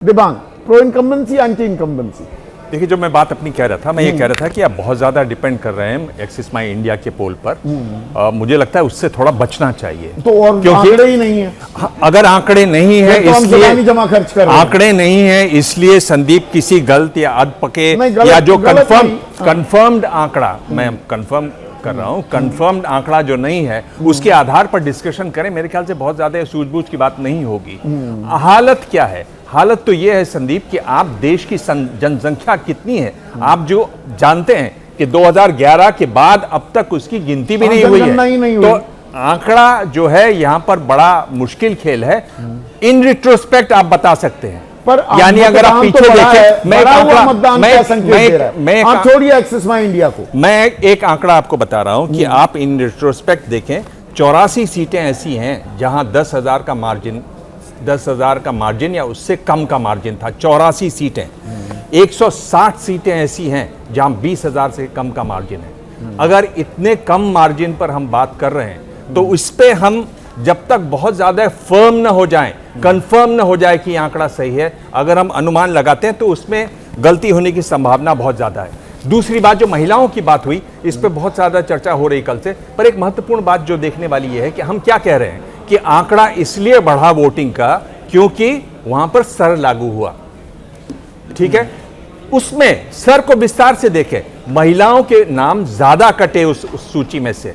Dibang, pro incumbency, anti incumbency. तो और आंकड़े ही नहीं है। अगर आंकड़े नहीं है तो इसलिए जमा खर्च कर रहे हैं। आंकड़े नहीं है इसलिए संदीप किसी गलत या अधपके या जो कंफर्म्ड आंकड़ा, मैं कंफर्म कर रहा हूं, कंफर्म्ड आंकड़ा जो नहीं है उसके आधार पर डिस्कशन करें। मेरे ख्याल से बहुत ज्यादा सूझबूझ की बात नहीं होगी। हालत क्या है? हालत तो यह है संदीप कि आप देश की जनसंख्या कितनी है आप जो जानते हैं कि 2011 के बाद अब तक उसकी गिनती भी नहीं हुई है। तो आंकड़ा जो है यहां पर बड़ा मुश्किल खेल है। इन रिट्रोस्पेक्ट आप बता सकते हैं, पर यानी अगर आप पीछे देखें, मैं एक आंकड़ा आपको बता रहा हूं कि आप इन रिट्रोस्पेक्ट देखें, 84 सीटें ऐसी हैं जहां 10,000 का मार्जिन या उससे कम का मार्जिन था। 84 सीटें। 160 सीटें ऐसी हैं जहां 20,000 से कम का मार्जिन है। अगर इतने कम मार्जिन पर हम बात कर रहे हैं तो इस पे हम जब तक बहुत ज्यादा फर्म न हो जाएं, कंफर्म न हो जाए कि आंकड़ा सही है, अगर हम अनुमान लगाते हैं तो उसमें गलती होने की संभावना बहुत ज्यादा है। दूसरी बात, जो महिलाओं की बात हुई, इस पे बहुत ज्यादा चर्चा हो रही कल से, पर एक महत्वपूर्ण बात जो देखने वाली यह है कि हम क्या कह रहे हैं कि आंकड़ा इसलिए बढ़ा वोटिंग का क्योंकि वहां पर सर लागू हुआ। ठीक है, उसमें सर को विस्तार से देखें, महिलाओं के नाम ज्यादा कटे उस सूची में से।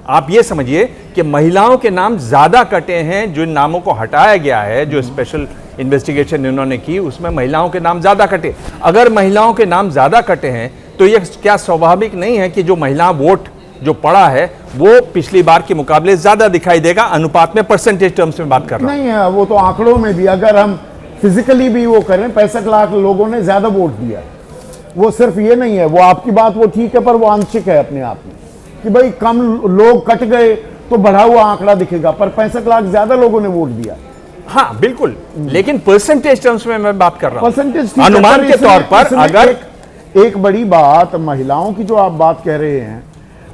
आप ये समझिए कि महिलाओं के नाम ज्यादा कटे हैं। जो नामों को हटाया गया है, जो स्पेशल इन्वेस्टिगेशन इन्होंने की, उसमें महिलाओं के नाम ज्यादा कटे। अगर महिलाओं के नाम ज्यादा कटे हैं तो यह क्या स्वाभाविक नहीं है कि जो महिला वोट जो पड़ा है वो पिछली बार के मुकाबले ज्यादा दिखाई देगा? अनुपात में, परसेंटेज टर्म्स में बात कर रहा हूं। नहीं है, वो तो आंकड़ों में भी अगर हम फिजिकली भी वो करें, 65 लाख लोगों ने ज्यादा वोट दिया। वो सिर्फ ये नहीं है, वो आपकी बात वो ठीक है, पर वो आंशिक है अपने आप में कि भाई कम लोग कट गए तो बढ़ा हुआ आंकड़ा दिखेगा, पर 65 लाख ज्यादा लोगों ने वोट दिया। हाँ बिल्कुल, लेकिन परसेंटेज टर्म्स में मैं बात कर रहा हूं, परसेंटेज अनुमान के तौर पर। अगर एक बड़ी बात महिलाओं की जो आप बात कह रहे हैं,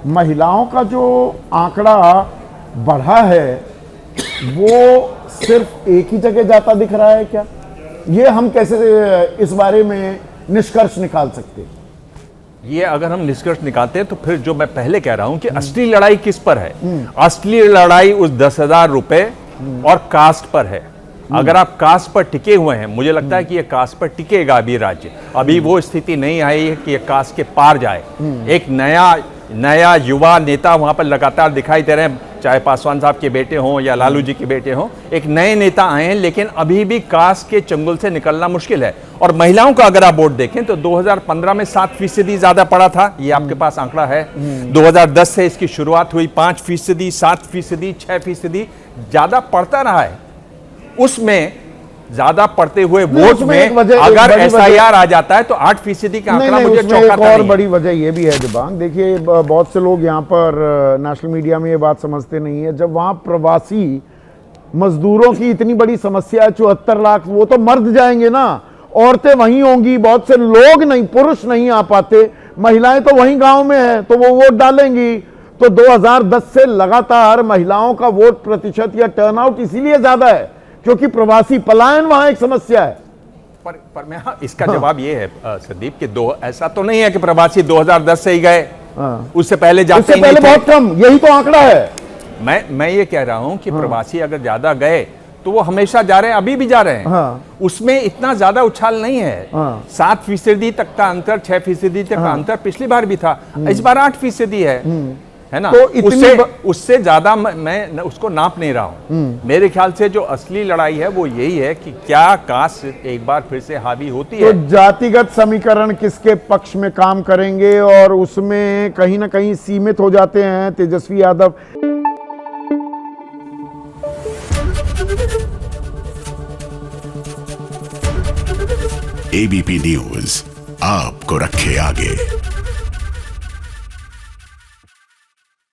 महिलाओं का जो आंकड़ा बढ़ा है वो सिर्फ एक ही जगह जाता दिख रहा है क्या? ये हम कैसे इस बारे में निष्कर्ष निकाल सकते हैं? ये अगर हम निष्कर्ष निकालते हैं तो फिर जो मैं पहले कह रहा हूं कि असली लड़ाई किस पर है? असली लड़ाई उस 10,000 रुपए और कास्ट पर है। अगर आप कास्ट पर टिके हुए हैं, मुझे लगता है कि ये कास्ट पर टिकेगा अभी राज्य। अभी वो स्थिति नहीं आई है कि ये कास्ट के पार जाए। एक नया युवा नेता वहां पर लगातार दिखाई दे रहे हैं, चाहे पासवान साहब के बेटे हों या लालू जी के बेटे हों। एक नए नेता आए हैं, लेकिन अभी भी कास्ट के चंगुल से निकलना मुश्किल है। और महिलाओं का अगर आप वोट देखें तो 2015 में 7% ज्यादा पड़ा था, ये आपके पास आंकड़ा है। 2010 से इसकी शुरुआत हुई, 5%, 7%, 6% ज्यादा पड़ता रहा है। उसमें ज्यादा पड़ते हुए वोट में अगर एसआईआर आ जाता है तो 8% का आंकड़ा मुझे चौंकाता नहीं है। और बड़ी वजह यह भी है दिबांग, देखिए बहुत से लोग यहाँ पर नेशनल मीडिया में ये बात समझते नहीं है। जब वहाँ प्रवासी मजदूरों की इतनी बड़ी समस्या है, 74 लाख, वो तो मर्द जाएंगे ना, औरतें वहीं होंगी, बहुत से लोग नहीं, पुरुष नहीं आ पाते, महिलाएं तो वहीं गांव में है तो वो वोट डालेंगी। तो 2010 से लगातार महिलाओं का वोट प्रतिशत या टर्नआउट इसीलिए ज्यादा है क्योंकि प्रवासी पलायन वहां एक समस्या है। पर मैं इसका जवाब ये है संदीप कि ऐसा तो नहीं है कि प्रवासी 2010 से ही गए, उससे पहले जाते उससे पहले बहुत कम, यही तो आंकड़ा है। मैं ये कह रहा हूं कि प्रवासी अगर ज्यादा गए तो वो हमेशा जा रहे हैं, अभी भी जा रहे हैं। उसमें इतना ज्यादा उछाल नहीं है। 7% तक का अंतर, 6% तक का अंतर पिछली बार भी था, इस बार 8% है ना। तो उससे ज्यादा मैं उसको नाप नहीं रहा हूं। मेरे ख्याल से जो असली लड़ाई है वो यही है कि क्या कास्ट एक बार फिर से हावी होती है। तो जातिगत समीकरण किसके पक्ष में काम करेंगे और उसमें कहीं ना कहीं सीमित हो जाते हैं तेजस्वी यादव। एबीपी न्यूज आपको रखे आगे।